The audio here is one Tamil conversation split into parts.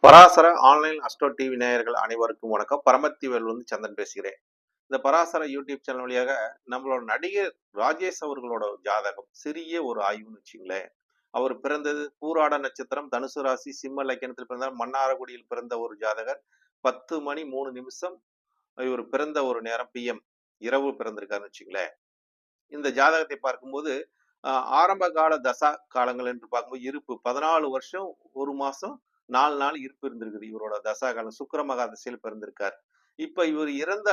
பராசர ஆன்லைன் அஸ்ட்ரோ டிவி நேயர்கள் அனைவருக்கும் வணக்கம். பரமத்திவேல் சந்திரன் பேசுகிறேன். இந்த பராசர யூடியூப் சேனல் வழியாக நம்மளோட நடிகர் ராஜேஷ் அவர்களோட ஜாதகம் சிறிய ஒரு ஆய்வுன்னு வச்சுங்களேன். அவர் பிறந்தது பூராட நட்சத்திரம், தனுசு ராசி, சிம்ம லக்கணத்தில் பிறந்தார். மன்னாரகுடியில் பிறந்த ஒரு ஜாதகர். 10 மணி 3 நிமிஷம் இவர் பிறந்த ஒரு நேரம் பிஎம் இரவு பிறந்திருக்காருன்னு வச்சுங்களேன். இந்த ஜாதகத்தை பார்க்கும்போது ஆரம்ப கால தசா காலங்கள் என்று பார்க்கும்போது இருப்பு 14 வருஷம் 1 மாசம் 4 நாள் இருப்பு இருந்திருக்குது. இவரோட தசா காலம் சுக்கிர மகா திசையில் பிறந்திருக்கார். இப்ப இவர் இறந்த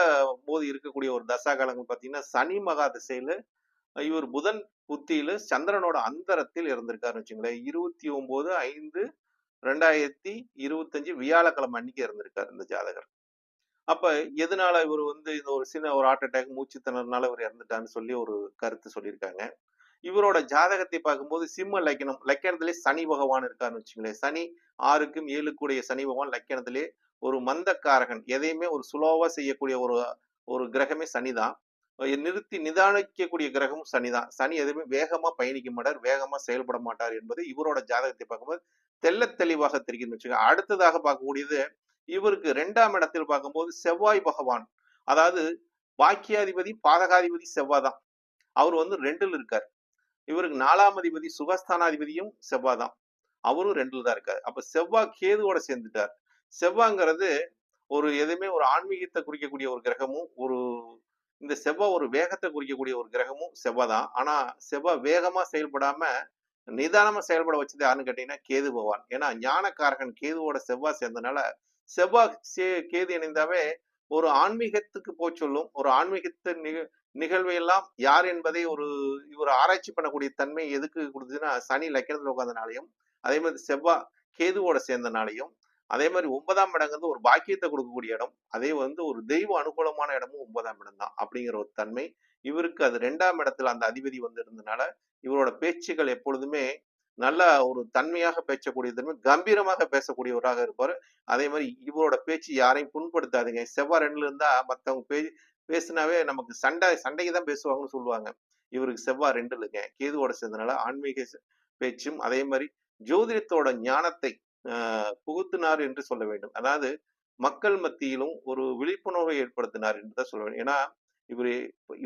போது இருக்கக்கூடிய ஒரு தசா காலங்கள் பார்த்தீங்கன்னா, சனி மகா திசையில இவர் புதன் புத்தியில சந்திரனோட அந்தரத்தில் இருந்திருக்காருன்னு வச்சுங்களேன். 29/5/2025 வியாழக்கிழமை அன்னைக்கு இருந்திருக்காரு இந்த ஜாதகர். அப்ப எதனால இவர் இந்த ஒரு சின்ன ஒரு ஹார்ட் அட்டாக், மூச்சு திணறனால இவர் இறந்துட்டான்னு சொல்லி ஒரு கருத்து சொல்லியிருக்காங்க. இவரோட ஜாதகத்தை பார்க்கும்போது சிம்ம லக்கணம், லக்கணத்திலே சனி பகவான் இருக்காருன்னு வச்சுங்களேன். சனி 6க்கும் 7க்கும் உடைய சனி பகவான் லக்கணத்திலே ஒரு மந்தக்காரகன். எதையுமே ஒரு சுலோவா செய்யக்கூடிய ஒரு ஒரு கிரகமே சனிதான். நிறுத்தி நிதானிக்கக்கூடிய கிரகமும் சனிதான். சனி எதுவுமே வேகமா பயணிக்க மாட்டார், வேகமா செயல்பட மாட்டார் என்பது இவரோட ஜாதகத்தை பார்க்கும்போது தெள்ளத் தெளிவாக தெரியுதுன்னு வச்சுக்கோங்க. அடுத்ததாக பார்க்கக்கூடியது இவருக்கு 2ஆம் இடத்தில் பார்க்கும்போது செவ்வாய் பகவான், அதாவது பாக்கியாதிபதி பாதகாதிபதி செவ்வாய் தான். அவர் 2ல் இருக்கார். இவருக்கு 4ஆம் அதிபதி சுகஸ்தானாதிபதியும் செவ்வாய் தான். அவரும் 2ல் தான் இருக்காரு. அப்ப செவ்வாய் கேதுவோட சேர்ந்துட்டார். செவ்வாய்ங்கிறது ஒரு எதுவுமே ஒரு ஆன்மீகத்தை குறிக்கக்கூடிய ஒரு கிரகமும், இந்த செவ்வாய் ஒரு வேகத்தை குறிக்கக்கூடிய ஒரு கிரகமும் செவ்வாய் தான். ஆனா செவ்வாய் வேகமா செயல்படாம நிதானமா செயல்பட வச்சது யாருன்னு கேட்டீங்கன்னா கேது பகவான். ஏன்னா ஞானக்காரகன் கேதுவோட செவ்வாய் சேர்ந்தனால செவ்வாய் கேது இணைந்தாவே ஒரு ஆன்மீகத்துக்கு போய் சொல்லும். ஒரு ஆன்மீகத்தை நிகழ்வை எல்லாம் யார் என்பதை இவர் ஆராய்ச்சி பண்ணக்கூடிய தன்மை எதுக்கு கொடுத்ததுன்னா சனி லக்கணத்துல உட்கார்ந்தனாலையும், அதே மாதிரி செவ்வாய் கேதுவோட சேர்ந்தனாலையும், அதே மாதிரி 9ஆம் இடங்கிறது ஒரு பாக்கியத்தை கொடுக்கக்கூடிய இடம். அதே ஒரு தெய்வ அனுகூலமான இடமும் 9ஆம் இடம் தான் அப்படிங்கிற ஒரு தன்மை இவருக்கு. அது 2ஆம் இடத்துல அந்த அதிபதி இருந்ததுனால இவரோட பேச்சுகள் எப்பொழுதுமே நல்ல ஒரு தன்மையாக பேசக்கூடிய தன்மை, கம்பீரமாக பேசக்கூடியவராக இருப்பார். அதே மாதிரி இவரோட பேச்சு யாரையும் புண்படுத்தாதுங்க. செவ்வாய் 2ல இருந்தா மற்றவங்க பேசினாவே நமக்கு சண்டைக்கு தான் பேசுவாங்கன்னு சொல்லுவாங்க. இவருக்கு செவ்வாய் 2லுங்க கேதுவோட சேர்ந்தனால ஆன்மீக பேச்சும், அதே மாதிரி ஜோதிடத்தோட ஞானத்தை புகுத்தினார் என்று சொல்ல வேண்டும். அதாவது மக்கள் மத்தியிலும் ஒரு விழிப்புணர்வை ஏற்படுத்தினார் என்று தான் சொல்ல வேண்டும். ஏன்னா இவரு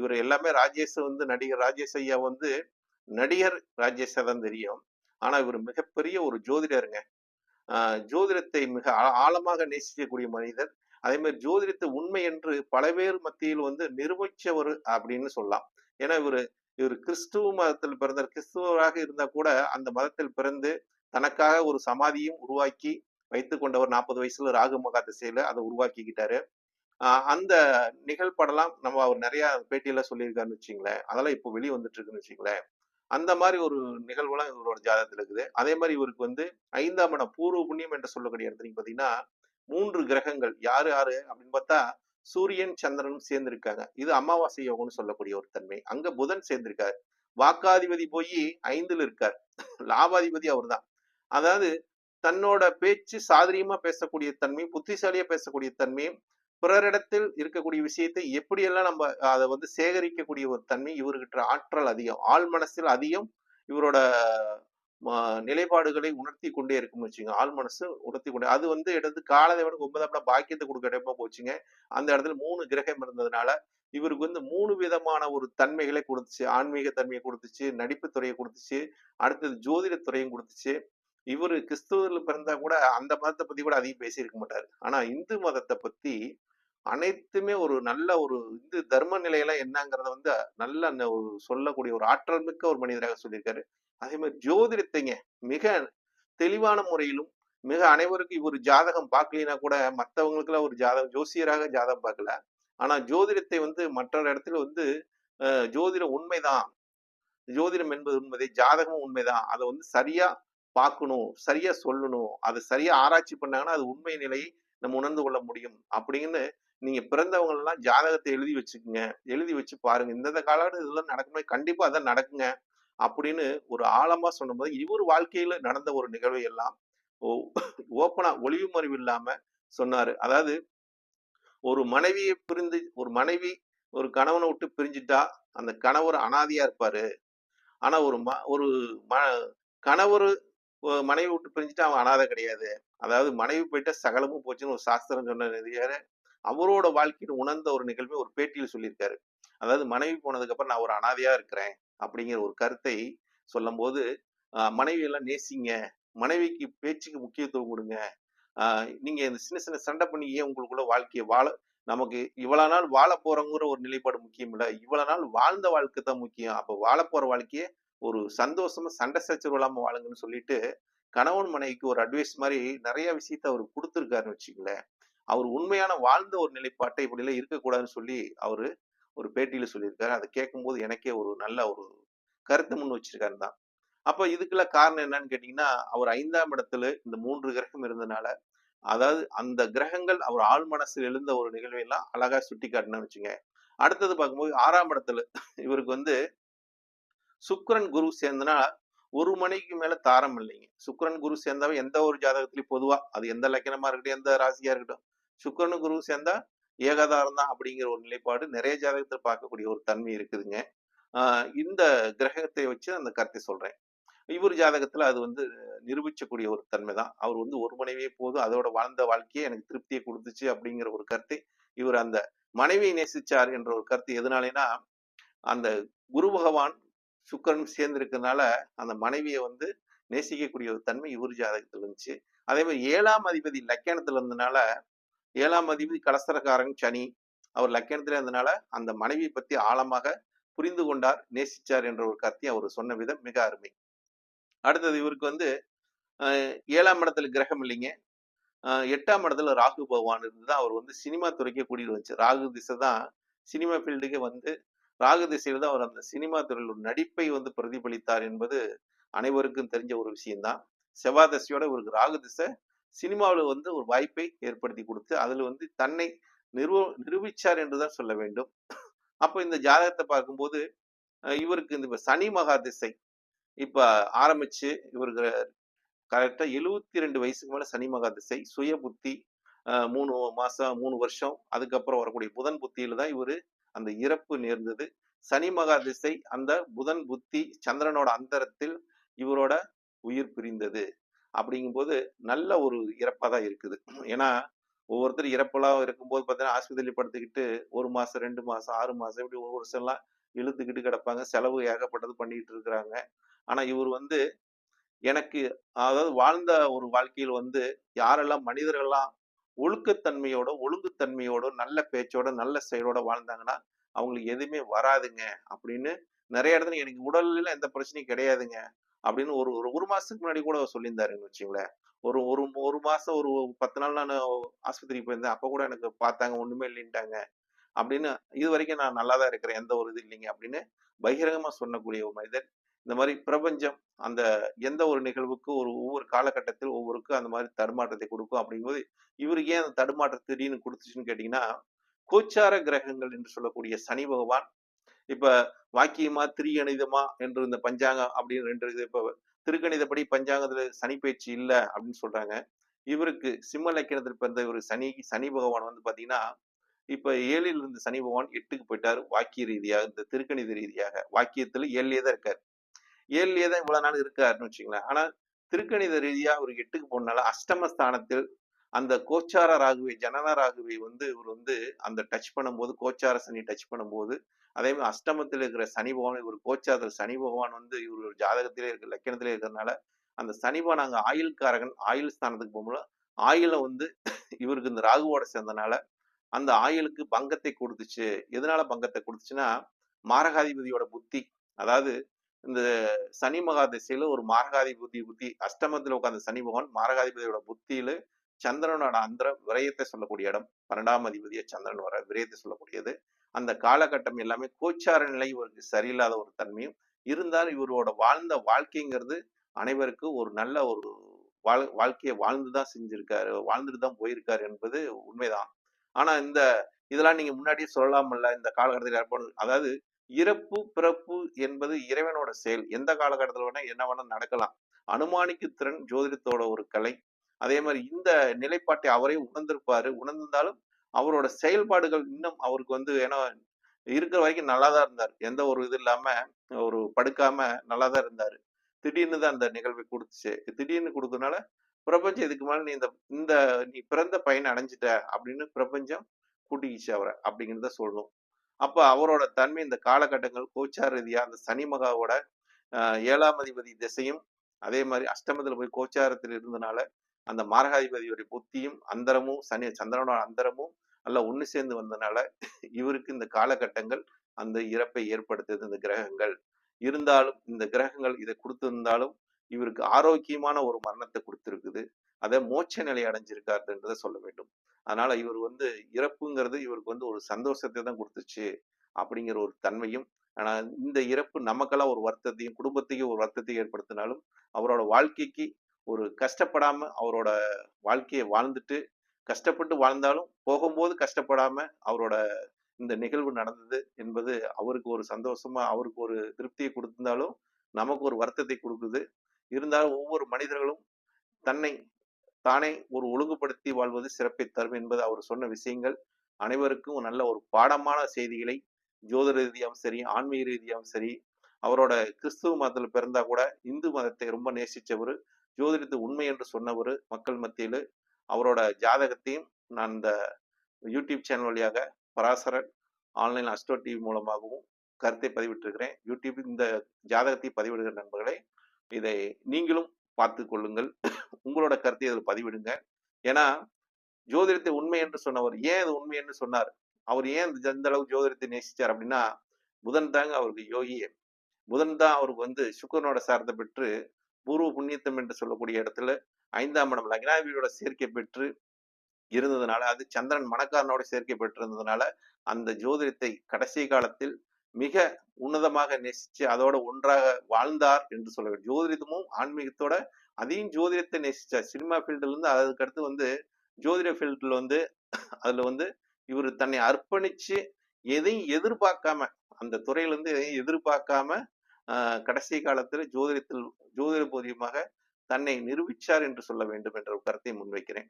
இவர் எல்லாமே ராஜேஷ் நடிகர் ராஜேஷ் ஐயா நடிகர் ராஜேஷா தான் தெரியும். ஆனா இவர் மிகப்பெரிய ஒரு ஜோதிடருங்க. ஜோதிடத்தை மிக ஆழமாக நேசிக்கக்கூடிய மனிதர். அதே மாதிரி ஜோதிடத்தை உண்மை என்று பல பேர் மத்தியில் நிரூபிச்சவர் அப்படின்னு சொல்லலாம். ஏன்னா இவர் கிறிஸ்துவ மதத்தில் பிறந்தார். கிறிஸ்துவராக இருந்தா கூட அந்த மதத்தில் பிறந்து தனக்காக ஒரு சமாதியும் உருவாக்கி வைத்துக் கொண்டவர். 40 வயசுல ராகு மகா திசையில அதை உருவாக்கிக்கிட்டாரு. அந்த நிகழ்படலாம் நம்ம அவர் நிறைய பேட்டியில சொல்லியிருக்காருன்னு வச்சுங்களேன். அதெல்லாம் இப்போ வெளியே வந்துட்டு இருக்குன்னு வச்சுங்களேன். அந்த மாதிரி ஒரு நிகழ்வுலாம் இவரோட ஜாதகத்துல இருக்குது. அதே மாதிரி இவருக்கு 5ஆம் இடம் பூர்வ புண்ணியம் என்று சொல்லக்கூடிய இடத்துல பாத்தீங்கன்னா 3 கிரகங்கள் யாரு யாரு அப்படின்னு பார்த்தா சூரியன் சந்திரனும் சேர்ந்திருக்காங்க. இது அமாவாசை யோகம்னு சொல்லக்கூடிய ஒரு தன்மை. அங்க புதன் சேர்ந்திருக்காரு. வாக்காதிபதி போய் 5ல் இருக்கார். லாபாதிபதி அவர் தான். அதாவது தன்னோட பேச்சு சாதுரியமா பேசக்கூடிய தன்மையும், புத்திசாலியா பேசக்கூடிய தன்மையும், பிறரிடத்தில் இருக்கக்கூடிய விஷயத்தை எப்படியெல்லாம் நம்ம அதை சேகரிக்கக்கூடிய ஒரு தன்மை இவர்கிட்ட ஆற்றல் அதிகம். ஆள் மனசில் அதிகம். இவரோட நிலைப்பாடுகளை உணர்த்தி கொண்டே இருக்கும்னு வச்சுங்க. ஆள் மனசு உணர்த்தி கொண்டே அது எடுத்து காலதேவனுக்கு 9ஆம் இடம் பாக்கியத்தை கொடுக்க இடமா போச்சுங்க. அந்த இடத்துல 3 கிரகம் இருந்ததுனால இவருக்கு 3 விதமான ஒரு தன்மைகளை கொடுத்துச்சு. ஆன்மீக தன்மையை கொடுத்துச்சு, நடிப்பு துறையை கொடுத்துச்சு, அடுத்தது ஜோதிட துறையும் கொடுத்துச்சு. இவரு கிறிஸ்துவர்ல பிறந்தா கூட அந்த மதத்தை பத்தி கூட அதிகம் பேசியிருக்க மாட்டாரு. ஆனா இந்து மதத்தை பத்தி அனைத்துமே ஒரு நல்ல ஒரு இந்து தர்ம நிலையெல்லாம் என்னங்கிறத நல்ல ஒரு சொல்லக்கூடிய ஒரு ஆற்றல் மிக்க ஒரு மனிதராக சொல்லியிருக்காரு. அதே மாதிரி ஜோதிடத்தைங்க மிக தெளிவான முறையிலும், மிக அனைவருக்கும் இவர் ஜாதகம் பார்க்கலினா கூட மற்றவங்களுக்கு எல்லாம் ஒரு ஜாதகம் ஜோசியராக ஜாதகம் பார்க்கல. ஆனா ஜோதிடத்தை மற்ற இடத்துல ஜோதிடம் உண்மைதான், ஜோதிடம் என்பது உண்மைதை, ஜாதகமும் உண்மைதான், அதை சரியா பார்க்கணும், சரியா சொல்லணும், அதை சரியா ஆராய்ச்சி பண்ணாங்கன்னா அது உண்மை நிலையை நம்ம உணர்ந்து கொள்ள முடியும் அப்படின்னு நீங்க பிறந்தவங்க எல்லாம் ஜாதகத்தை எழுதி வச்சுக்குங்க, எழுதி வச்சு பாருங்க. இந்த காலகட்டம் இதெல்லாம் நடக்கும்போது கண்டிப்பா அதான் நடக்குங்க அப்படின்னு ஒரு ஆழமா சொன்னபோது இவர் வாழ்க்கையில நடந்த ஒரு நிகழ்வை எல்லாம் ஓப்பனா ஒளிவு மறைவு இல்லாம சொன்னாரு. அதாவது ஒரு மனைவியை பிரிந்து ஒரு மனைவி ஒரு கணவனை விட்டு பிரிஞ்சுட்டா அந்த கணவர் அனாதையா இருப்பாரு. ஆனா ஒரு கணவர் மனைவி விட்டு பிரிஞ்சுட்டு அவன் அனாதை கிடையாது. அதாவது மனைவி போயிட்டா சகலமும் போச்சுன்னு ஒரு சாஸ்திரம் சொன்னது அவரோட வாழ்க்கையில உணர்ந்த ஒரு நிகழ்வை ஒரு பேட்டியில சொல்லியிருக்காரு. அதாவது மனைவி போனதுக்கு அப்புறம் நான் ஒரு அனாதையா இருக்கிறேன் அப்படிங்கிற ஒரு கருத்தை சொல்லும்போது, மனைவி எல்லாம் நேசிங்க. மனைவிக்கு பேச்சுக்கு முக்கியத்துவம் குடுங்க. நீங்க இந்த சின்ன சின்ன சண்டை பண்ணி ஏன் உங்களுக்குள்ள வாழ்க்கைய நமக்கு இவ்வளவு நாள் வாழப் போறோங்கிற ஒரு நிலைப்பாடு முக்கியம் இல்ல. இவ்வளவு நாள் வாழ்ந்த வாழ்க்கை தான் முக்கியம். அப்ப வாழப்போற வாழ்க்கைய ஒரு சந்தோஷமா சண்டை சச்சரவு இல்லாம வாழுங்கன்னு சொல்லிட்டு, கணவன் மனைவிக்கு ஒரு அட்வைஸ் மாரி நெறைய விஷயத்த அவரு குடுத்திருக்காருன்னு வச்சுக்கங்களேன். அவர் உண்மையான வாழ்ந்த ஒரு நிலைப்பாட்டை இப்படிலாம் இருக்கக்கூடாதுன்னு சொல்லி அவரு ஒரு பேட்டியில சொல்லியிருக்காரு. அத கேட்கும்போது எனக்கே ஒரு நல்ல ஒரு கருத்து முன் வச்சிருக்காருன்னு தான். அப்ப இதுக்கெல்லாம் காரணம் என்னன்னு கேட்டீங்கன்னா, அவர் 5ஆம் இடத்துல இந்த 3 கிரகம் இருந்தனால, அதாவது அந்த கிரகங்கள் அவர் ஆழ் மனசில் எழுந்த ஒரு நிகழ்வை எல்லாம் அழகா சுட்டிக்காட்டுனேன்னு வச்சுங்க. அடுத்தது பார்க்கும்போது 6ஆம் இடத்துல இவருக்கு வந்து சுக்கிரன், குரு சேர்ந்தனா 1 மணிக்கு மேல தாரம் இல்லைங்க. சுக்கிரன், குரு சேர்ந்தாவே எந்த ஒரு ஜாதகத்திலயும் பொதுவா, அது எந்த லக்னமா இருக்கட்டும், எந்த ராசியா இருக்கட்டும். சுக்கிரனும், குருவும் சேர்ந்தா ஏகதாரம் தான் அப்படிங்கிற ஒரு நிலைப்பாடு நெறைய ஜாதகத்துல பார்க்கக்கூடிய ஒரு தன்மை இருக்குதுங்க. ஆ இந்த கிரகத்தை வச்சு அந்த கருத்தை சொல்றேன். இவர் ஜாதகத்துல அது வந்து நிரூபிச்சக்கூடிய ஒரு தன்மை தான். அவர் வந்து ஒரு மனைவியே போதும். அதோட வாழ்ந்த வாழ்க்கையே எனக்கு திருப்திய குடுத்துச்சு அப்படிங்கிற ஒரு கருத்தை, இவர் அந்த மனைவியை நேசிச்சார் என்ற ஒரு கருத்து எதனாலேன்னா, அந்த குரு பகவான், சுக்கிரன் சேர்ந்து இருக்கிறதுனால, அந்த மனைவிய வந்து நேசிக்கக்கூடிய ஒரு தன்மை இவர் ஜாதகத்துல இருந்துச்சு. அதே மாரி 7ஆம் அதிபதி லக்கணத்துல இருந்தனால, 7ஆம் அதிபதி கலஸ்திரக்காரன் சனி. அவர் லக்கணத்திலே இருந்தனால, அந்த மனைவிய பத்தி ஆழமாக புரிந்து கொண்டார், நேசிச்சார் என்ற ஒரு கருத்தையும் அவர் சொன்ன விதம் மிக அருமை. அடுத்தது இவருக்கு வந்து அ 7ஆம் இடத்துல கிரகம் இல்லைங்க. 8ஆம் இடத்துல ராகு பகவான் இருந்து தான் அவர் வந்து சினிமா துறைக்கே கூட்டிட்டு வந்துச்சு. ராகு திசை தான் சினிமா ஃபீல்டுக்கே வந்து ராகு திசையில தான் அவர் அந்த சினிமா துறையில் ஒரு நடிப்பை வந்து பிரதிபலித்தார் என்பது அனைவருக்கும் தெரிஞ்ச ஒரு விஷயம் தான். செவ்வாய் திசையோட இவருக்கு ராகு திசை சினிமாவுல வந்து ஒரு வாய்ப்பை ஏற்படுத்தி குடுத்து, அதுல வந்து தன்னை நிரூபிச்சார் என்று தான் சொல்ல வேண்டும். அப்ப இந்த ஜாதகத்த பார்க்கும்போது, இவருக்கு இந்த இப்ப சனி மகா திசை இப்ப ஆரம்பிச்சு இவருக்கு கரெக்ட்டா 72 வயசுக்கு மேல சனி மகா திசை. சுய புத்தி 3 மாசம் 3 வருஷம். அதுக்கப்புறம் வரக்கூடிய புதன் புத்தியில தான் இவரு அந்த இறப்பு நேர்ந்தது. சனி மகா திசை அந்த புதன் புத்தி சந்திரனோட அந்தரத்தில் இவரோட உயிர் பிரிந்தது. அப்படிங்கும்போது நல்ல ஒரு இறப்பா தான் இருக்குது. ஏன்னா, ஒவ்வொருத்தர் இறப்பெல்லாம் இருக்கும்போது பார்த்தீங்கன்னா, ஆஸ்பத்திரியில படுத்துக்கிட்டு 1 மாசம், 2 மாசம், 6 மாசம் இப்படி ஒரு வருஷம்லாம் இழுத்துக்கிட்டு கிடப்பாங்க. செலவு ஏகப்பட்டது பண்ணிட்டு இருக்கிறாங்க. ஆனா இவரு வந்து எனக்கு அதாவது வாழ்ந்த ஒரு வாழ்க்கையில் வந்து யாரெல்லாம் மனிதர்கள்லாம் ஒழுக்கத்தன்மையோட, ஒழுங்குத்தன்மையோட, நல்ல பேச்சோட, நல்ல செயலோட வாழ்ந்தாங்கன்னா, அவங்களுக்கு எதுவுமே வராதுங்க அப்படின்னு நெறைய இடத்துல எனக்கு உடல்ல எந்த பிரச்சனையும் கிடையாதுங்க. அப்படின்னு ஒரு ஒரு 1 மாசத்துக்கு முன்னாடி கூட அவர் சொல்லியிருந்தாருன்னு வச்சுக்கங்களேன். ஒரு ஒரு 1 மாசம் ஒரு 10 நாள் நானு ஆஸ்பத்திரிக்கு போயிருந்தேன். அப்ப கூட எனக்கு பார்த்தாங்க. ஒண்ணுமே இல்லைன்ட்டாங்க. அப்படின்னு இதுவரைக்கும் நான் நல்லா தான் இருக்கிறேன். எந்த ஒரு இது இல்லைங்க அப்படின்னு பகிரங்கமா சொல்லக்கூடிய ஒரு மனிதர். இந்த மாரி பிரபஞ்சம் அந்த எந்த ஒரு நிகழ்வுக்கும் ஒவ்வொரு காலகட்டத்தில் ஒவ்வொருக்கும் அந்த மாரி தடுமாற்றத்தை குடுக்கும் அப்படிங்கும்போது, இவருக்கு ஏன் அந்த தடுமாற்றம் திடீர்னு குடுத்துச்சுன்னு கேட்டீங்கன்னா, கோச்சார கிரகங்கள் என்று சொல்லக்கூடிய சனி பகவான், இப்ப வாக்கியமா, திரிகணிதமா என்று இந்த பஞ்சாங்கம் அப்படின்னு 2 இது இப்ப திருக்கணிதப்படி பஞ்சாங்கத்துல சனி பெயர்ச்சி இல்ல அப்படின்னு சொல்றாங்க. இவருக்கு சிம்ம லக்கினத்தில் பிறந்த இவரு சனி பகவான் வந்து பாத்தீங்கன்னா, இப்ப 7ல் இருந்த சனி பகவான் 8க்கு போயிட்டாரு. வாக்கிய ரீதியாக, இந்த திருக்கணித ரீதியாக. வாக்கியத்துல 7லயே தான் இருக்காரு. 7லயே தான் இவ்வளவு நாள் இருக்காருன்னு வச்சுக்கங்களேன். ஆனா, திருக்கணித ரீதியா ஒரு 8க்கு போனனால அஷ்டம ஸ்தானத்தில் அந்த கோச்சார ராகுவை, ஜனன ராகுவை வந்து இவர் வந்து அந்த டச் பண்ணும்போது, கோச்சார சனி டச் பண்ணும்போது, அதே மாரி அஷ்டமத்தில இருக்கிற சனி பகவான், இவர் கோச்சாரத்துல சனி பகவான் வந்து இவர் ஜாதகத்திலே இருக்கு, லக்கணத்திலே இருக்கிறதுனால, அந்த சனி பகவான் அங்க ஆயுள்காரகன், ஆயுள் ஸ்தானத்துக்கு போகும்போது, ஆயுள வந்து இவருக்கு இந்த ராகுவோட சேர்ந்தனால, அந்த ஆயுளுக்கு பங்கத்தை குடுத்துச்சு. எதனால பங்கத்த குடுத்துச்சுன்னா, மாரகாதிபதியோட புத்தி. அதாவது இந்த சனி மகா திசையில ஒரு மாரகாதிபதி புத்தி அஷ்டமத்துல உட்கார்ந்த சனி பகவான் மாரகாதிபதியோட புத்தியில சந்திரனோட அந்தர விரயத்தை சொல்லக்கூடிய இடம். 12ஆம் அதிபதியா சந்திரன் வர விரயத்தை சொல்லக்கூடியது. அந்த காலகட்டம் எல்லாமே கோச்சார நிலை இவருக்கு சரியில்லாத ஒரு தன்மையும், இருந்தாலும் இவரோட வாழ்ந்த வாழ்க்கைங்கிறது அனைவருக்கும் ஒரு நல்ல ஒரு வாழ்க்கைய வாழ்ந்து தான் செஞ்சிருக்காரு. வாழ்ந்துட்டு தான் போயிருக்காரு என்பது உண்மைதான். ஆனா இதெல்லாம் நீங்க முன்னாடியே சொல்லலாம்ல்ல. இந்த காலகட்டத்தில் ஏற்படும் அதாவது இறப்பு, பிறப்பு என்பது இறைவனோட செயல். எந்த காலகட்டத்துல வேணா என்ன வேணா நடக்கலாம். அனுமானிக்கும் திறன் ஜோதிடத்தோட ஒரு கலை. அதே மாரி இந்த நிலைப்பாட்டை அவரே உணர்ந்திருப்பாரு. உணர்ந்திருந்தாலும் அவரோட செயல்பாடுகள் இன்னும் அவருக்கு வந்து ஏன்னா இருக்கிற வரைக்கும் நல்லா தான் இருந்தாரு. எந்த ஒரு இது இல்லாம ஒரு படுக்காம நல்லா தான் இருந்தாரு. திடீர்னு தான் அந்த நிகழ்வை குடுத்துச்சு. திடீர்னு குடுக்கறனால, பிரபஞ்சம் இதுக்கு மேல நீ இந்த இந்த நீ பிறந்த பயன அடைஞ்சுட்ட அப்படின்னு பிரபஞ்சம் கூட்டிக்கிச்சு அவர. அப்படிங்கிறத சொல்லணும். அப்ப அவரோட தன்மை இந்த காலகட்டங்கள் கோச்சார ரீதியா அந்த சனி மகாவோட அ 7ஆம் அதிபதி திசையும், அதே மாரி அஷ்டமத்துல போய் கோச்சாரத்தில் இருந்தனால, அந்த மாரகாதிபதியுடைய புத்தியும், அந்தரமும் சந்திரனோட அந்தரமும் எல்லாம் ஒண்ணு சேர்ந்து வந்தனால, இவருக்கு இந்த காலகட்டங்கள் அந்த இறப்பை ஏற்படுத்துது இந்த கிரகங்கள். இருந்தாலும் இந்த கிரகங்கள் இத குடுத்திருந்தாலும், இவருக்கு ஆரோக்கியமான ஒரு மரணத்த குடுத்திருக்குது. அத மோட்ச நிலை அடைஞ்சிருக்காருன்றத சொல்ல வேண்டும். அதனால இவர் வந்து இறப்புங்கிறது இவருக்கு வந்து ஒரு சந்தோஷத்த தான் குடுத்துச்சு. அப்படிங்கிற ஒரு தன்மையும், ஆனா இந்த இறப்பு நமக்கெல்லாம் ஒரு வருத்தத்தையும், குடும்பத்துக்கே ஒரு வருத்தத்தையும் ஏற்படுத்தினாலும், அவரோட வாழ்க்கைக்கு ஒரு கஷ்டப்படாம அவரோட வாழ்க்கைய வாழ்ந்துட்டு, கஷ்டப்பட்டு வாழ்ந்தாலும், போகும்போது கஷ்டப்படாம அவரோட இந்த நிகழ்வு நடந்தது என்பது அவருக்கு ஒரு சந்தோஷமா, அவருக்கு ஒரு திருப்திய குடுத்திருந்தாலும், நமக்கு ஒரு வருத்தத்தை குடுக்குது. இருந்தாலும் ஒவ்வொரு மனிதர்களும் தன்னை தானே ஒரு ஒழுங்குபடுத்தி வாழ்வது சிறப்பை தரும் என்பது அவர் சொன்ன விஷயங்கள் அனைவருக்கும் நல்ல ஒரு பாடமான செய்திகளை ஜோதிட ரீதியாவும் சரி, ஆன்மீக ரீதியாவும் சரி, அவரோட கிறிஸ்துவ மதத்துல பிறந்தா கூட இந்து மதத்தை ரொம்ப நேசிச்சவரு. ஜோதிடத்தை உண்மை என்று சொன்னவரு மக்கள் மத்தியில. அவரோட ஜாதகத்தையும் நான் இந்த யூடியூப் சேனல் வழியாக பராசரன் ஆன்லைன் அஸ்ட்ரோ டிவி மூலமாகவும் கருத்தை பதிவிட்டிருக்கிறேன். யூடியூப் இந்த ஜாதகத்தை பதிவிடுகிற நண்பர்களே, இதை நீங்களும் பார்த்துக் கொள்ளுங்கள். உங்களோட கருத்தை அதில் பதிவிடுங்க. ஏன்னா, ஜோதிடத்தை உண்மை என்று சொன்னவர் ஏன் அது உண்மை என்று சொன்னார்? அவர் ஏன் இந்த அளவு ஜோதிடத்தை நேசிச்சார் அப்படின்னா, புதன் தாங்க அவருக்கு யோகியே. புதன் தான் அவருக்கு வந்து சுக்கிரனோட சாரத்தை பெற்று, பூர்வ புண்ணியத்தம் என்று சொல்லக்கூடிய இடத்துல 5ஆம் இடம் லக்னாதிபதியோட சேர்க்கை பெற்று இருந்ததுனால, அது சந்திரன் மணக்காரனோட சேர்க்கை பெற்றிருந்ததுனால, அந்த ஜோதிடத்தை கடைசி காலத்தில் மிக உன்னதமாக நேசிச்சு, அதோட ஒன்றாக வாழ்ந்தார் என்று சொல்ல வேண்டும். ஜோதிடமும் ஆன்மீகத்தோட அதையும் ஜோதிடத்தை நேசிச்சார். சினிமா ஃபீல்டுல இருந்து அதுக்கடுத்து வந்து ஜோதிட ஃபீல்டுல வந்து அதுல வந்து இவரு தன்னை அர்ப்பணிச்சு, எதையும் எதிர்பார்க்காம, அந்த துறையில இருந்து எதையும் எதிர்பார்க்காம, அ கடைசி காலத்துல ஜோதிட பூர்வமாக தன்னை நிரூபிச்சார் என்று சொல்ல வேண்டும் என்ற ஒரு கருத்தை முன்வைக்கிறேன்.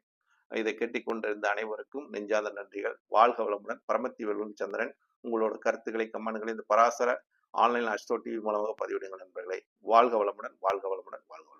இதை கேட்டுக்கொண்டிருந்த அனைவருக்கும் நெஞ்சார்ந்த நன்றிகள். வாழ்க வளமுடன். பரமத்தி வேலுமணி சந்திரன். உங்களோட கருத்துக்களை, கமெண்ட்களை இந்த பராசர ஆன்லைன் அஸ்ட்ரோ டிவி மூலமாக பதிவிடுங்கள் நண்பர்களே. வாழ்க வளமுடன், வாழ்க வளமுடன், வாழ்க வளமுடன்.